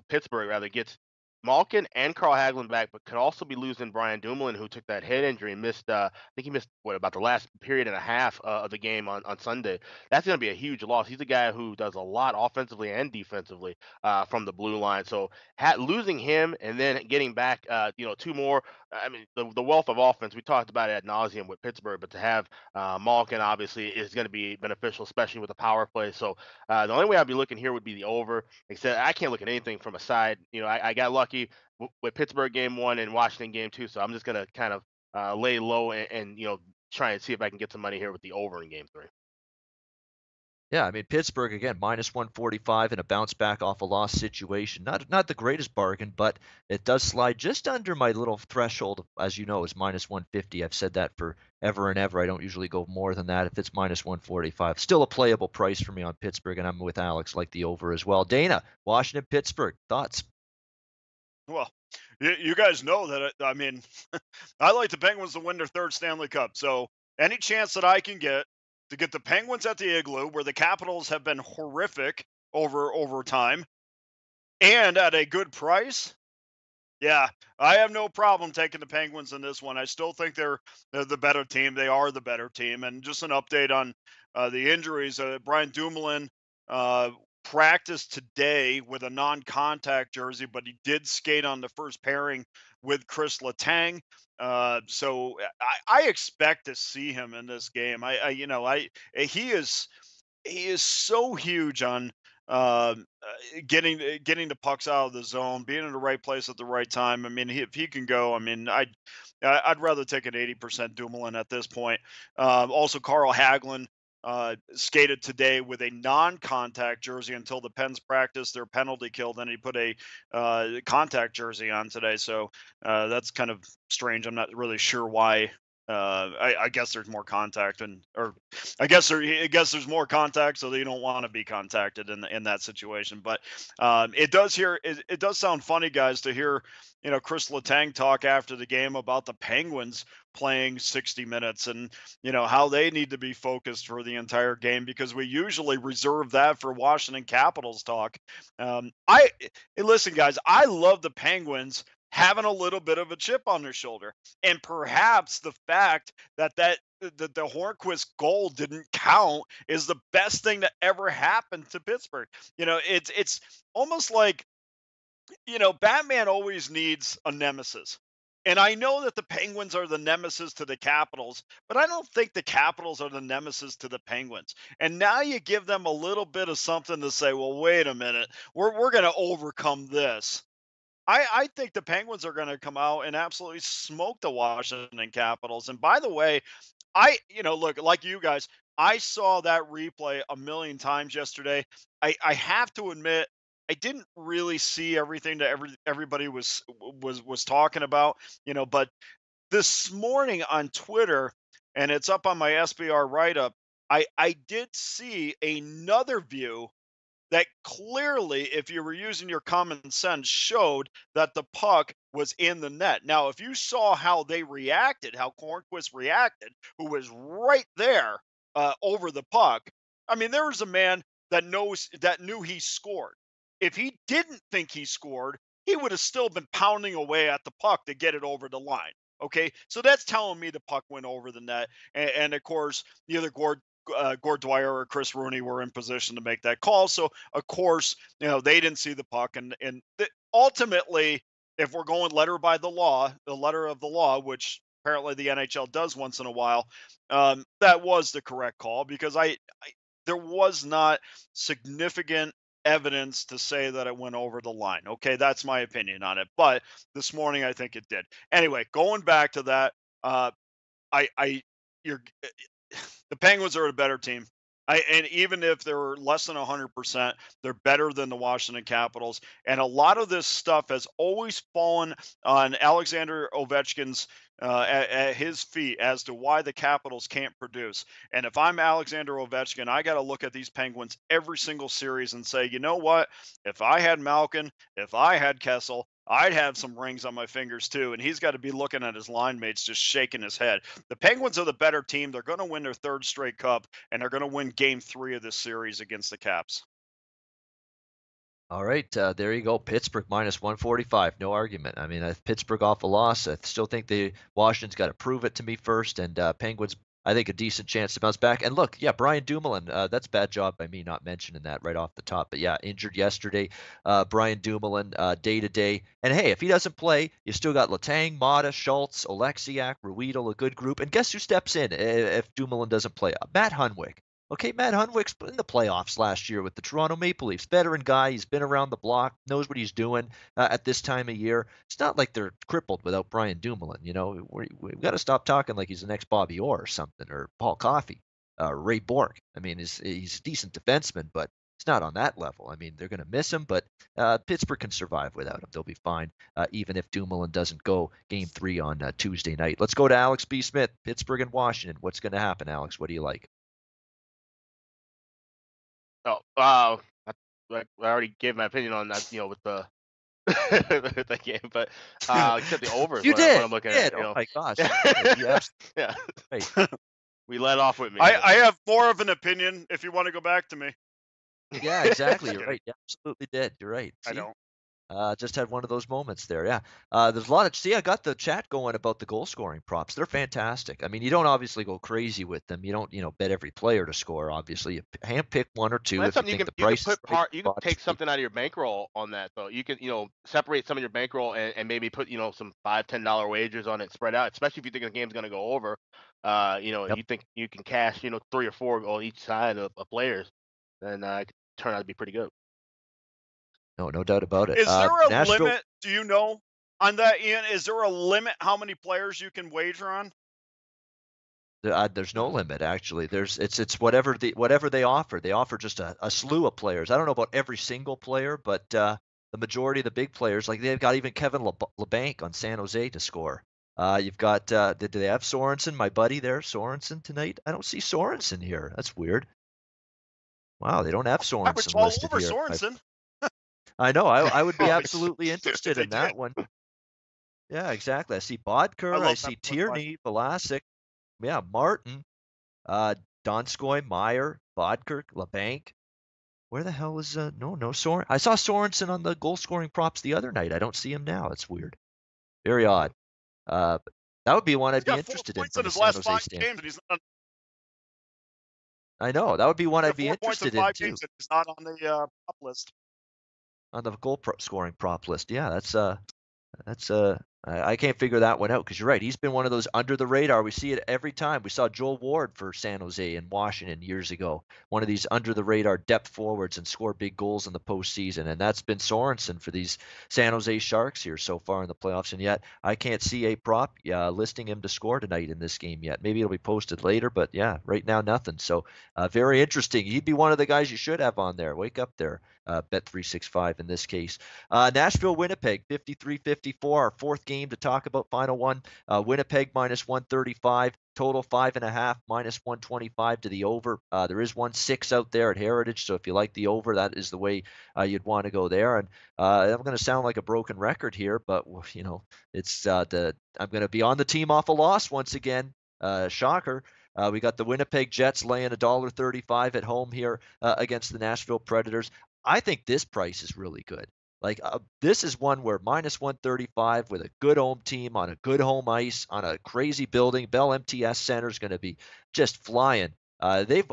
Pittsburgh rather gets Malkin and Carl Hagelin back, but could also be losing Brian Dumoulin, who took that head injury and missed. I think he missed about the last period and a half of the game on Sunday. That's going to be a huge loss. He's a guy who does a lot offensively and defensively from the blue line. So losing him and then getting back, 2 more. I mean, the wealth of offense, we talked about it ad nauseum with Pittsburgh, but to have Malkin obviously is going to be beneficial, especially with the power play. So the only way I'd be looking here would be the over. Except I can't look at anything from a side. I got lucky with Pittsburgh game 1 and Washington game 2, so I'm just going to kind of lay low and try and see if I can get some money here with the over in game 3. Yeah, I mean Pittsburgh again minus 145 in a bounce back off a loss situation. Not the greatest bargain, but it does slide just under my little threshold, as you know, is minus 150. I've said that for ever and ever. I don't usually go more than that if it's minus 145. Still a playable price for me on Pittsburgh, and I'm with Alex like the over as well. Dana, Washington, Pittsburgh, thoughts? Well, you guys know that. I mean, I like the Penguins to win their third Stanley Cup. So any chance that I can get to get the Penguins at the Igloo, where the Capitals have been horrific over time, and at a good price, yeah, I have no problem taking the Penguins in this one. I still think they're the better team. They are the better team. And just an update on the injuries. Brian Dumoulin uh, practiced today with a non-contact jersey, but he did skate on the first pairing with Chris Letang. So I expect to see him in this game. He is so huge on getting the pucks out of the zone, being in the right place at the right time. I mean, if he can go, I mean, I'd rather take an 80% Dumoulin at this point. Also, Carl Hagelin skated today with a non-contact jersey until the Pens practice their penalty kill. Then he put a contact jersey on today, so that's kind of strange. I'm not really sure why. I guess there's more contact, or I guess there's more contact, so they don't want to be contacted in that situation. But it does sound funny, guys, to hear Chris Letang talk after the game about the Penguins playing 60 minutes and how they need to be focused for the entire game, because we usually reserve that for Washington Capitals talk. Listen, guys, I love the Penguins having a little bit of a chip on their shoulder, and perhaps the fact that the Hornquist goal didn't count is the best thing that ever happened to Pittsburgh. It's almost like Batman always needs a nemesis. And I know that the Penguins are the nemesis to the Capitals, but I don't think the Capitals are the nemesis to the Penguins. And now you give them a little bit of something to say, well, wait a minute, we're going to overcome this. I think the Penguins are going to come out and absolutely smoke the Washington Capitals. And by the way, look, like you guys, I saw that replay a million times yesterday. I have to admit, I didn't really see everything that everybody was talking about, but this morning on Twitter, and it's up on my SBR write up, I did see another view that clearly, if you were using your common sense, showed that the puck was in the net. Now, if you saw how they reacted, how Cornquist reacted, who was right there over the puck, I mean, there was a man that knew he scored. If he didn't think he scored, he would have still been pounding away at the puck to get it over the line. Okay, so that's telling me the puck went over the net, and of course, neither Gord Dwyer or Chris Rooney were in position to make that call. So of course, they didn't see the puck, and ultimately, if we're going letter of the law, which apparently the NHL does once in a while, that was the correct call, because there was not significant evidence to say that it went over the line. Okay, that's my opinion on it. But this morning, I think it did. Anyway, going back to that, you're the Penguins are a better team. And even if they're less than 100%, they're better than the Washington Capitals. And a lot of this stuff has always fallen on Alexander Ovechkin's at his feet as to why the Capitals can't produce. And if I'm Alexander Ovechkin, I got to look at these Penguins every single series and say, you know what? If I had Malkin, if I had Kessel, I'd have some rings on my fingers too. And he's got to be looking at his line mates just shaking his head. The Penguins are the better team. They're going to win their third straight cup, and they're going to win game 3 of this series against the Caps. All right, there you go. Pittsburgh minus 145. No argument. I mean, Pittsburgh off a loss. I still think Washington's got to prove it to me first, and Penguins, I think, a decent chance to bounce back. And look, yeah, Brian Dumoulin, that's a bad job by me not mentioning that right off the top. But yeah, injured yesterday. Brian Dumoulin, day to day. And hey, if he doesn't play, you still got Letang, Mata, Schultz, Oleksiak, Ruedel, a good group. And guess who steps in if Dumoulin doesn't play? Matt Hunwick. Okay, Matt Hunwick's in the playoffs last year with the Toronto Maple Leafs. Veteran guy. He's been around the block, knows what he's doing at this time of year. It's not like they're crippled without Brian Dumoulin. We've got to stop talking like he's the next Bobby Orr or something, or Paul Coffey. Ray Bork. I mean, he's a decent defenseman, but he's not on that level. I mean, they're going to miss him, but Pittsburgh can survive without him. They'll be fine, even if Dumoulin doesn't go Game 3 on Tuesday night. Let's go to Alex B. Smith, Pittsburgh and Washington. What's going to happen, Alex? What do you like? Oh, I already gave my opinion on that, with the with the game, but except the over is You what did. I'm looking You did. at. Oh my gosh. Yeah. Yeah. Right. We let off with me. I have more of an opinion if you want to go back to me. Yeah, exactly. You're right. You absolutely did. You're right. I See? don't. Just had one of those moments there. Yeah. There's a lot of. See, I got the chat going about the goal scoring props. They're fantastic. I mean, you don't obviously go crazy with them. You don't, bet every player to score. Obviously, you handpick one or two Well, if that's you something think the you can price put is right. you can take something out of your bankroll on that though. You can separate some of your bankroll and maybe put some $5-10 wagers on it spread out, especially if you think the game's going to go over. Yep. You think you can cash 3 or 4 on each side of players, then it could turn out to be pretty good. No doubt about it. Is there a Nashville, limit? Do you know on that, Ian? Is there a limit how many players you can wager on? There's no limit actually. It's whatever they offer. They offer just a slew of players. I don't know about every single player, but the majority of the big players, like they've got even Kevin LeBanc on San Jose to score. You've got do they have Sorensen, my buddy there, Sorensen tonight? I don't see Sorensen here. That's weird. Wow, they don't have I was Sorensen all listed over here. Sorensen. I know. I would be Oh, absolutely if interested they in that did. one. Yeah, exactly. I see I Bodker. I love that see one. Tierney, Velasic. Yeah, Martin. Donskoy, Meyer, Bodker, LeBanc. Where the hell is no Soren? I saw Sorensen on the goal scoring props the other night. I don't see him now. That's weird. Very odd. But that would be one I'd He's be got 4 interested in points from in a his San last Jose 5 standpoint. games, and he's not. I know that would be one He's I'd got be 4 points in interested in 5 too games, and he's not on the top list. on the scoring prop list. Yeah, that's I can't figure that one out because you're right. He's been one of those under the radar. We see it every time. We saw Joel Ward for San Jose and Washington years ago. One of these under the radar depth forwards and score big goals in the postseason. And that's been Sorensen for these San Jose Sharks here so far in the playoffs. And yet I can't see a prop listing him to score tonight in this game yet. Maybe it'll be posted later, but yeah, right now nothing. So very interesting. He'd be one of the guys you should have on there. Wake up there. Bet365 in this case. Nashville, Winnipeg, 53-54. Our fourth game to talk about, final one. Winnipeg minus 135. Total 5.5, minus 125 to the over. There is 1.6 out there at Heritage, so if you like the over, that is the way you'd want to go there. And I'm going to sound like a broken record here, but it's I'm going to be on the team off a loss once again. Shocker. We got the Winnipeg Jets laying $1.35 at home here against the Nashville Predators. I think this price is really good. Like this is one where minus 135 with a good home team on a good home ice on a crazy building. Bell MTS Center is going to be just flying. They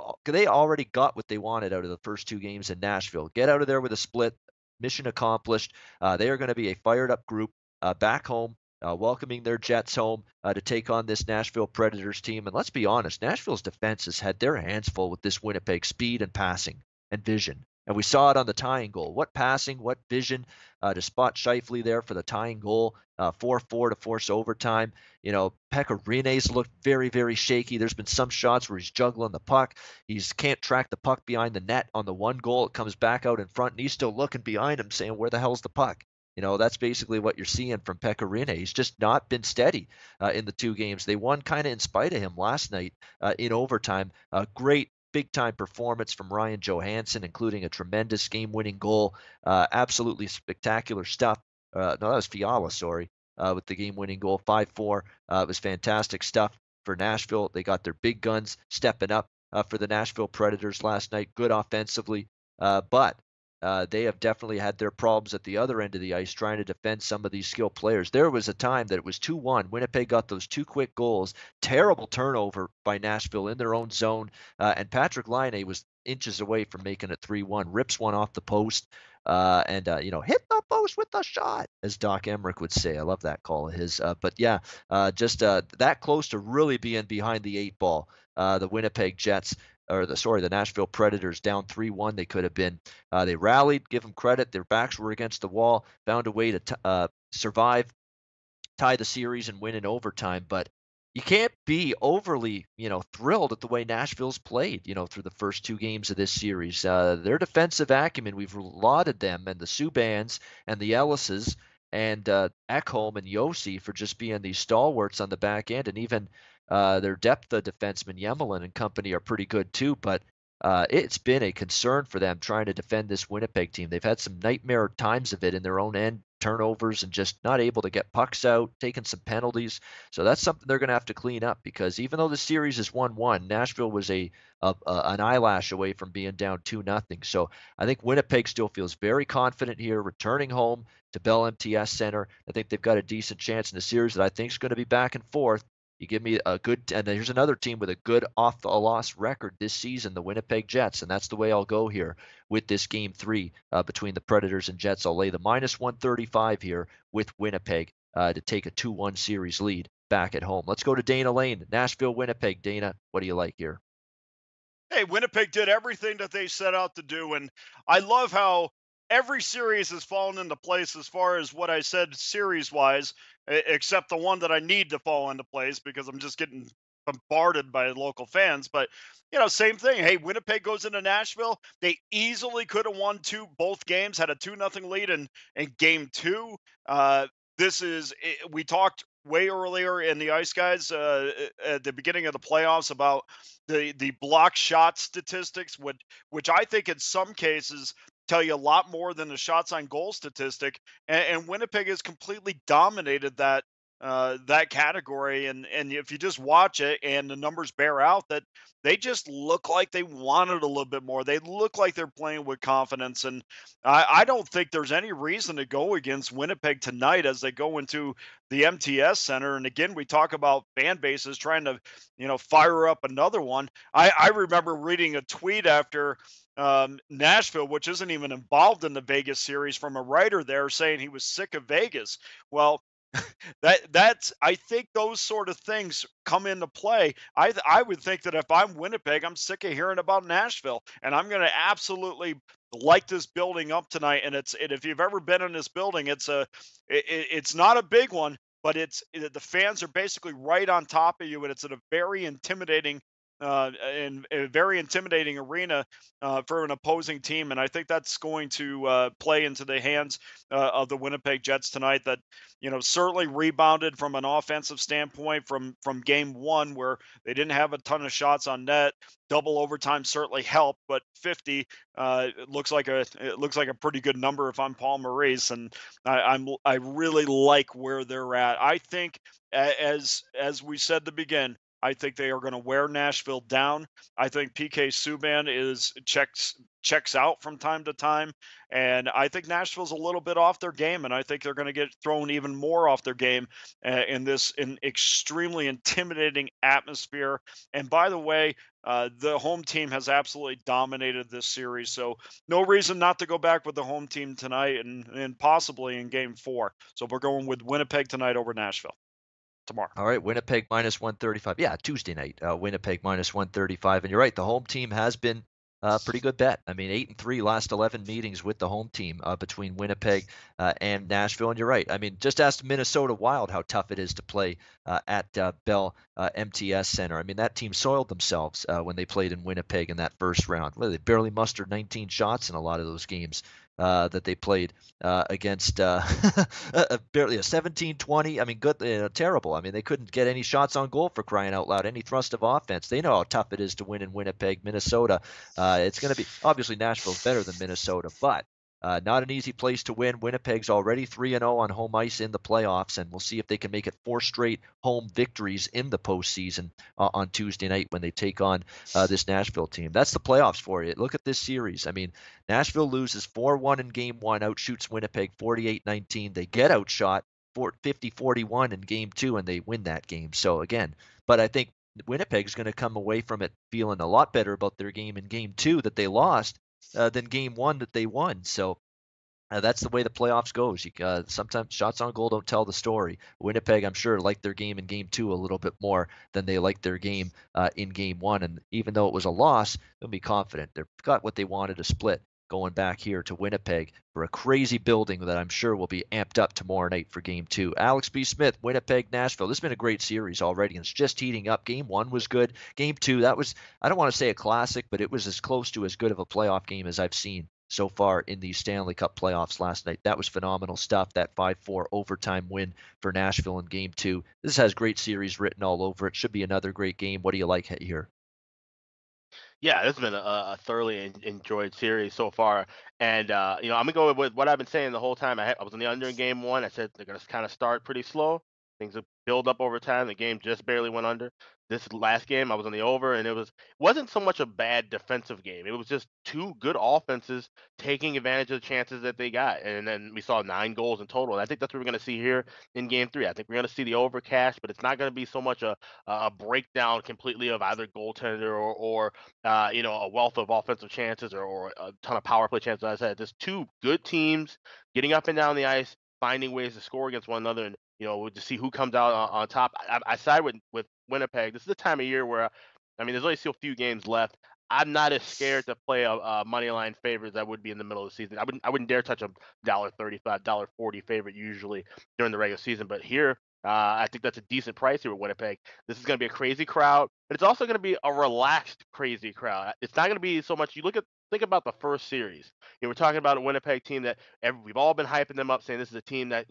already got what they wanted out of the first 2 games in Nashville. Get out of there with a split. Mission accomplished. They are going to be a fired up group back home. Welcoming their Jets home to take on this Nashville Predators team. And let's be honest, Nashville's defense has had their hands full with this Winnipeg speed and passing and vision. And we saw it on the tying goal. What passing, what vision to spot Scheifele there for the tying goal, 4-4 to force overtime. Pekka Rinne's looked very, very shaky. There's been some shots where he's juggling the puck. He can't track the puck behind the net on the one goal. It comes back out in front, and he's still looking behind him saying, where the hell's the puck? That's basically what you're seeing from Pekka Rinne. He's just not been steady in the 2 games. They won kind of in spite of him last night in overtime. Great big-time performance from Ryan Johansson, including a tremendous game-winning goal. Absolutely spectacular stuff. No, that was Fiala, sorry, with the game-winning goal, 5-4. It was fantastic stuff for Nashville. They got their big guns stepping up for the Nashville Predators last night. Good offensively, but they have definitely had their problems at the other end of the ice trying to defend some of these skilled players. There was a time that it was 2-1. Winnipeg got those 2 quick goals. Terrible turnover by Nashville in their own zone. And Patrick Laine was inches away from making it 3-1. Rips one off the post and hit the post with the shot, as Doc Emmerich would say. I love that call of his. But yeah, just that close to really being behind the 8 ball. The Winnipeg Jets. The Nashville Predators down 3-1. They could have been. They rallied, give them credit. Their backs were against the wall, found a way to survive, tie the series, and win in overtime. But you can't be overly, thrilled at the way Nashville's played, through the first two games of this series. Their defensive acumen, we've lauded them, and the Subbans and the Ellises and Ekholm and Yossi for just being these stalwarts on the back end, and even their depth of defensemen, Yemelin and company, are pretty good too. But it's been a concern for them trying to defend this Winnipeg team. They've had some nightmare times of it in their own end, turnovers, and just not able to get pucks out, taking some penalties. So that's something they're going to have to clean up, because even though the series is 1-1, Nashville was an eyelash away from being down 2-0. So I think Winnipeg still feels very confident here, returning home to Bell MTS Center. I think they've got a decent chance in the series that I think is going to be back and forth. You give me a good, and here's another team with a good off the loss record this season, the Winnipeg Jets, and that's the way I'll go here with this game 3 between the Predators and Jets. I'll lay the -135 here with Winnipeg to take a 2-1 series lead back at home. Let's go to Dana Lane, Nashville, Winnipeg. Dana, what do you like here? Hey, Winnipeg did everything that they set out to do, and I love how every series has fallen into place as far as what I said series-wise, except the one that I need to fall into place because I'm just getting bombarded by local fans. But same thing. Hey, Winnipeg goes into Nashville. They easily could have won both games, had a 2-0 lead in game 2. We talked way earlier in the Ice Guys at the beginning of the playoffs about the block shot statistics, which I think in some cases tell you a lot more than the shots on goal statistic. And Winnipeg has completely dominated that category. And if you just watch it and the numbers bear out that they just look like they wanted a little bit more. They look like they're playing with confidence. And I don't think there's any reason to go against Winnipeg tonight as they go into the MTS Center. And again, we talk about fan bases trying to, fire up another one. I remember reading a tweet after Nashville, which isn't even involved in the Vegas series, from a writer there saying he was sick of Vegas. Well, that's I think those sort of things come into play. I would think that if I'm Winnipeg, I'm sick of hearing about Nashville, and I'm going to absolutely like this building up tonight. And if you've ever been in this building, it's not a big one, but the fans are basically right on top of you, and it's at a very intimidating in a very intimidating arena for an opposing team. And I think that's going to play into the hands of the Winnipeg Jets tonight, that certainly rebounded from an offensive standpoint from game 1, where they didn't have a ton of shots on net. Double overtime certainly helped, but 50 it looks like a pretty good number if I'm Paul Maurice. And I really like where they're at. I think, as we said to begin, I think they are going to wear Nashville down. I think PK Subban checks out from time to time, and I think Nashville's a little bit off their game, and I think they're going to get thrown even more off their game in this extremely intimidating atmosphere. And by the way, the home team has absolutely dominated this series, so no reason not to go back with the home team tonight and possibly in game 4. So we're going with Winnipeg tonight over Nashville tomorrow. All right, Winnipeg -135. Yeah, Tuesday night, Winnipeg -135. And you're right, the home team has been a pretty good bet. I mean, 8-3 last 11 meetings with the home team between Winnipeg and Nashville. And you're right. I mean, just ask Minnesota Wild how tough it is to play at Bell MTS Center. I mean, that team soiled themselves when they played in Winnipeg in that first round. Well, they barely mustered 19 shots in a lot of those games that they played against barely a 17-20. I mean, good, terrible. I mean, they couldn't get any shots on goal, for crying out loud, any thrust of offense. They know how tough it is to win in Winnipeg. Minnesota, it's going to be, obviously Nashville's better than Minnesota, but not an easy place to win. Winnipeg's already 3-0 on home ice in the playoffs, and we'll see if they can make it 4 straight home victories in the postseason on Tuesday night when they take on this Nashville team. That's the playoffs for you. Look at this series. I mean, Nashville loses 4-1 in game 1, outshoots Winnipeg 48-19. They get outshot 50-41 in game 2, and they win that game. So again, but I think Winnipeg's going to come away from it feeling a lot better about their game in game 2 that they lost than game 1 that they won. So that's the way the playoffs goes. Sometimes shots on goal don't tell the story. Winnipeg, I'm sure, liked their game in game 2 a little bit more than they liked their game in game 1. And even though it was a loss, they'll be confident. They've got what they wanted to split going back here to Winnipeg for a crazy building that I'm sure will be amped up tomorrow night for Game 2. Alex B. Smith, Winnipeg, Nashville. This has been a great series already, and it's just heating up. Game 1 was good. Game 2, that was, I don't want to say a classic, but it was as close to as good of a playoff game as I've seen so far in the Stanley Cup playoffs last night. That was phenomenal stuff, that 5-4 overtime win for Nashville in Game 2. This has great series written all over it. Should be another great game. What do you like here? Yeah, this has been a thoroughly enjoyed series so far, and I'm gonna go with what I've been saying the whole time. I was on the under in Game 1. I said they're gonna kind of start pretty slow. Things will build up over time. The game just barely went under. This last game, I was on the over, and wasn't so much a bad defensive game. It was just two good offenses taking advantage of the chances that they got, and then we saw 9 goals in total. And I think that's what we're gonna see here in Game 3. I think we're gonna see the over cash, but it's not gonna be so much a breakdown completely of either goaltender or a wealth of offensive chances or a ton of power play chances. As I said, there's two good teams getting up and down the ice, finding ways to score against one another, and to see who comes out on top. I side with Winnipeg. This is the time of year where, there's only still a few games left. I'm not as scared to play a money line favorite as I would be in the middle of the season. I wouldn't dare touch a $1.35, $1.40 favorite usually during the regular season, but here. I think that's a decent price here with Winnipeg. This is going to be a crazy crowd, but it's also going to be a relaxed, crazy crowd. It's not going to be so much. Think about the first series. We're talking about a Winnipeg team that we've all been hyping them up, saying this is a team that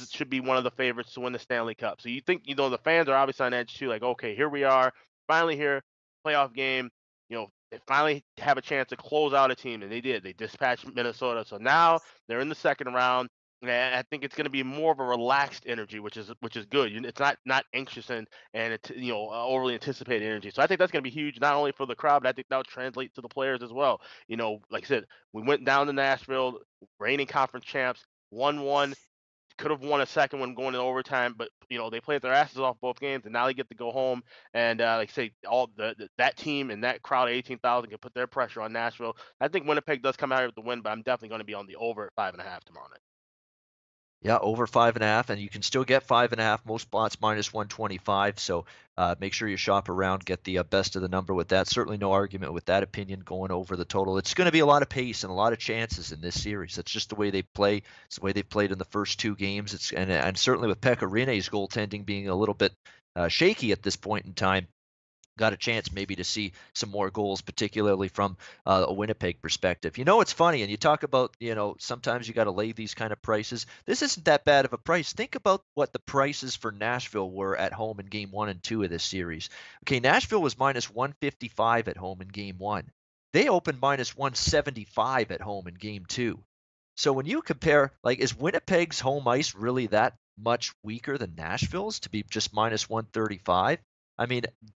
should be one of the favorites to win the Stanley Cup. So you think the fans are obviously on edge too. Like, okay, here we are, finally here, playoff game. They finally have a chance to close out a team, and they did. They dispatched Minnesota, so now they're in the second round. And I think it's going to be more of a relaxed energy, which is good. It's not anxious and it's overly anticipated energy. So I think that's going to be huge, not only for the crowd, but I think that'll translate to the players as well. Like I said, we went down to Nashville, reigning conference champs, 1-1. Could have won a second one going to overtime, but they played their asses off both games, and now they get to go home. And like I say, all that team and that crowd of 18,000 can put their pressure on Nashville. I think Winnipeg does come out here with the win, but I'm definitely going to be on the over at 5.5 tomorrow night. Yeah, over 5.5, and you can still get 5.5. Most spots -125. So make sure you shop around, get the best of the number with that. Certainly no argument with that opinion going over the total. It's going to be a lot of pace and a lot of chances in this series. That's just the way they play. It's the way they played in the first 2 games. And certainly with Pekka Rinne's goaltending being a little bit shaky at this point in time. Got a chance maybe to see some more goals, particularly from a Winnipeg perspective. It's funny, and you talk about, sometimes you got to lay these kind of prices. This isn't that bad of a price. Think about what the prices for Nashville were at home in Game 1 and 2 of this series. Okay, Nashville was -155 at home in Game 1. They opened -175 at home in Game 2. So when you compare, like, is Winnipeg's home ice really that much weaker than Nashville's to be just -135?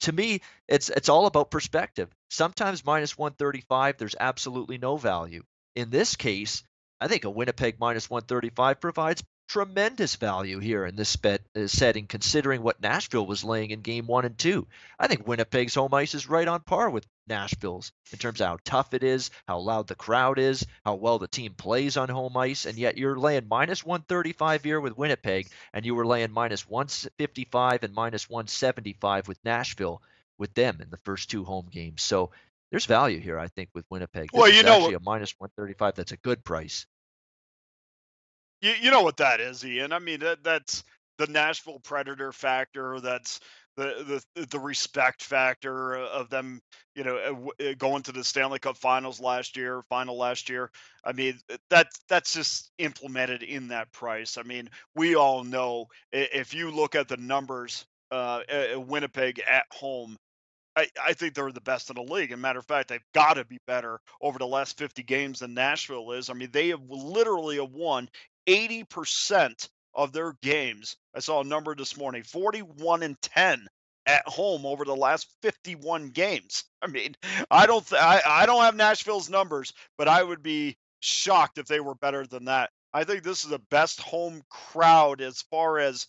To me, it's all about perspective. Sometimes -135, there's absolutely no value. In this case, I think a Winnipeg -135 provides tremendous value here in this setting, considering what Nashville was laying in Game 1 and 2. I think Winnipeg's home ice is right on par with Nashville's in terms of how tough it is, how loud the crowd is, how well the team plays on home ice, and yet you're laying -135 here with Winnipeg, and you were laying -155 and -175 with Nashville with them in the first 2 home games. So there's value here, I think, with Winnipeg. This is actually a -135. That's a good price. You know what that is, Ian. That's the Nashville Predator factor. That's the respect factor of them, going to the Stanley Cup final last year. That's just implemented in that price. We all know if you look at the numbers, Winnipeg at home, I think they're the best in the league. And matter of fact, they've got to be better over the last 50 games than Nashville is. They have literally won 80% of their games. I saw a number this morning, 41-10 at home over the last 51 games. I don't have Nashville's numbers, but I would be shocked if they were better than that. I think this is the best home crowd as far as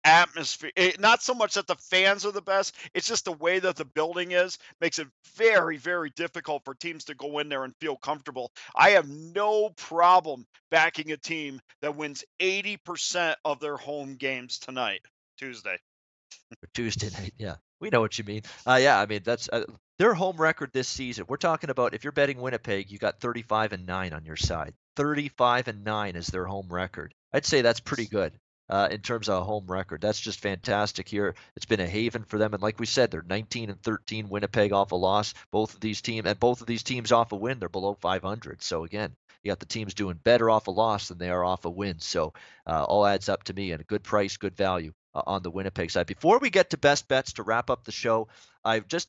atmosphere. Not so much that the fans are the best, it's just the way that the building makes it very, very difficult for teams to go in there and feel comfortable. I have no problem backing a team that wins 80% of their home games tonight, Tuesday. Tuesday night, yeah. We know what you mean. Yeah, that's Their home record this season, we're talking about if you're betting Winnipeg, you got 35-9 on your side. 35-9 is their home record. I'd say that's pretty good in terms of a home record. That's just fantastic here. It's been a haven for them. And like we said, they're 19-13, Winnipeg off a loss. Both of these teams off a win. They're below 500. So again, you got the teams doing better off a loss than they are off a win. So all adds up to me, and a good price, good value on the Winnipeg side. Before we get to best bets to wrap up the show,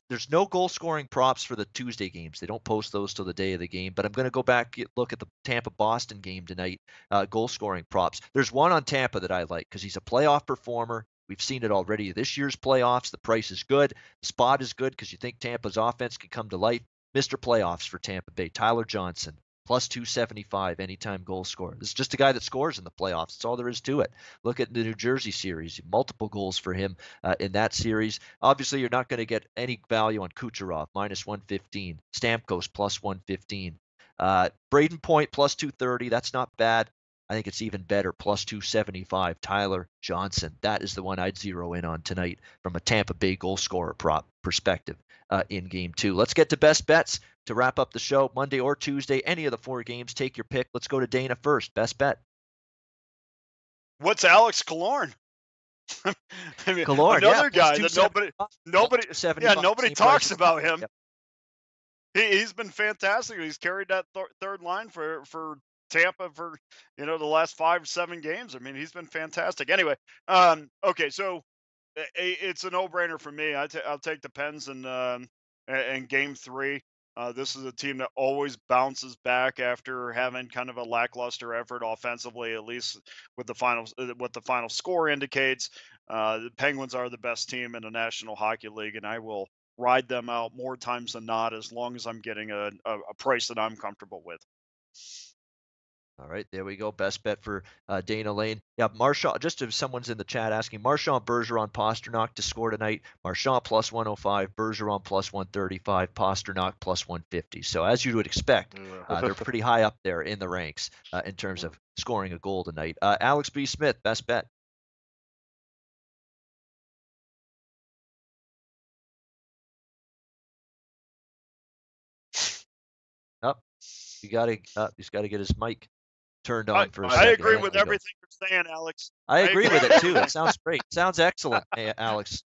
there's no goal scoring props for the Tuesday games. They don't post those till the day of the game, but I'm going to go back look at the Tampa Boston game tonight. Goal scoring props. There's one on Tampa that I like because he's a playoff performer. We've seen it already this year's playoffs. The price is good. The spot is good because you think Tampa's offense can come to life. Mr. Playoffs for Tampa Bay, Tyler Johnson. Plus 275 anytime goal scorer. This is just a guy that scores in the playoffs. That's all there is to it. Look at the New Jersey series. Multiple goals for him in that series. Obviously, you're not going to get any value on Kucherov, minus 115. Stamkos, plus 115. Braden Point, plus 230. That's not bad. I think it's even better, plus 275. Tyler Johnson. That is the one I'd zero in on tonight from a Tampa Bay goal scorer prop perspective in game 2. Let's get to best bets to wrap up the show. Monday or Tuesday, any of the 4 games, take your pick. Let's go to Dana first. Best bet. What's Killorn? I mean, Killorn, another guy that nobody talks about him. Yep. He's been fantastic. He's carried that third line for Tampa for the last 5-7 games. I mean, he's been fantastic. Anyway, okay, so it's a no-brainer for me. I'll take the Pens in game 3. This is a team that always bounces back after having kind of a lackluster effort offensively, at least with what the final score indicates. The Penguins are the best team in the National Hockey League, and I will ride them out more times than not as long as I'm getting a price that I'm comfortable with. All right, there we go. Best bet for Dana Lane. Yeah, Marchand, just if someone's in the chat asking, Marchand, Bergeron, Pasternak to score tonight. Marchand plus 105, Bergeron plus 135, Pasternak plus 150. So as you would expect, they're pretty high up there in the ranks in terms of scoring a goal tonight. Alex B. Smith, best bet. He's got to get his mic turned on for a second. I agree with everything you're saying, Alex. I agree with it too. It sounds great. Sounds excellent, Alex.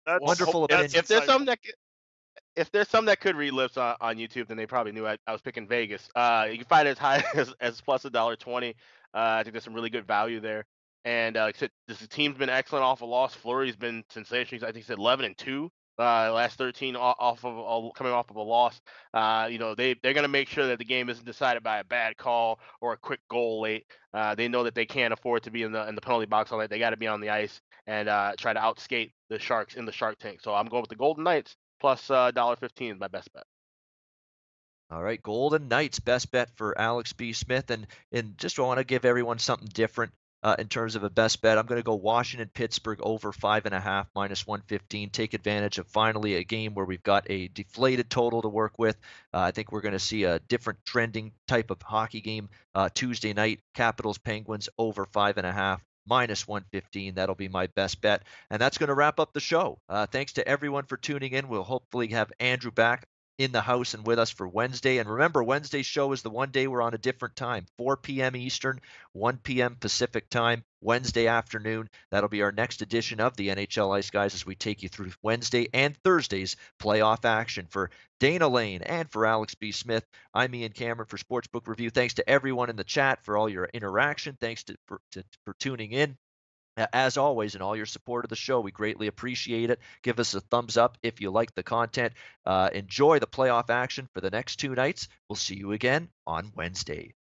Wonderful opinion. If there's something that could read lips on YouTube, then they probably knew I was picking Vegas. You can find it as high as plus $1.20. I think there's some really good value there. And like I said, this team's been excellent off a loss. Fleury's been sensational. I think he said 11-2. Last 13 coming off of a loss. They're going to make sure that the game isn't decided by a bad call or a quick goal late. They know that they can't afford to be in the penalty box all night. They got to be on the ice and try to outskate the Sharks in the Shark Tank. So I'm going with the Golden Knights plus $1.15 is my best bet. All right, Golden Knights, best bet for Alex B. Smith. And just I want to give everyone something different. In terms of a best bet, I'm going to go Washington, Pittsburgh over 5.5 minus 115. Take advantage of finally a game where we've got a deflated total to work with. I think we're going to see a different trending type of hockey game Tuesday night. Capitals, Penguins over 5.5 minus 115. That'll be my best bet. And that's going to wrap up the show. Thanks to everyone for tuning in. We'll hopefully have Andrew back in the house and with us for Wednesday. And remember, Wednesday's show is the one day we're on a different time, 4 p.m. Eastern, 1 p.m. Pacific time, Wednesday afternoon. That'll be our next edition of the NHL Ice Guys as we take you through Wednesday and Thursday's playoff action. For Dana Lane and for Alex B. Smith, I'm Ian Cameron for Sportsbook Review. Thanks to everyone in the chat for all your interaction. Thanks for tuning in. As always, and all your support of the show, we greatly appreciate it. Give us a thumbs up if you like the content. Enjoy the playoff action for the next 2 nights. We'll see you again on Wednesday.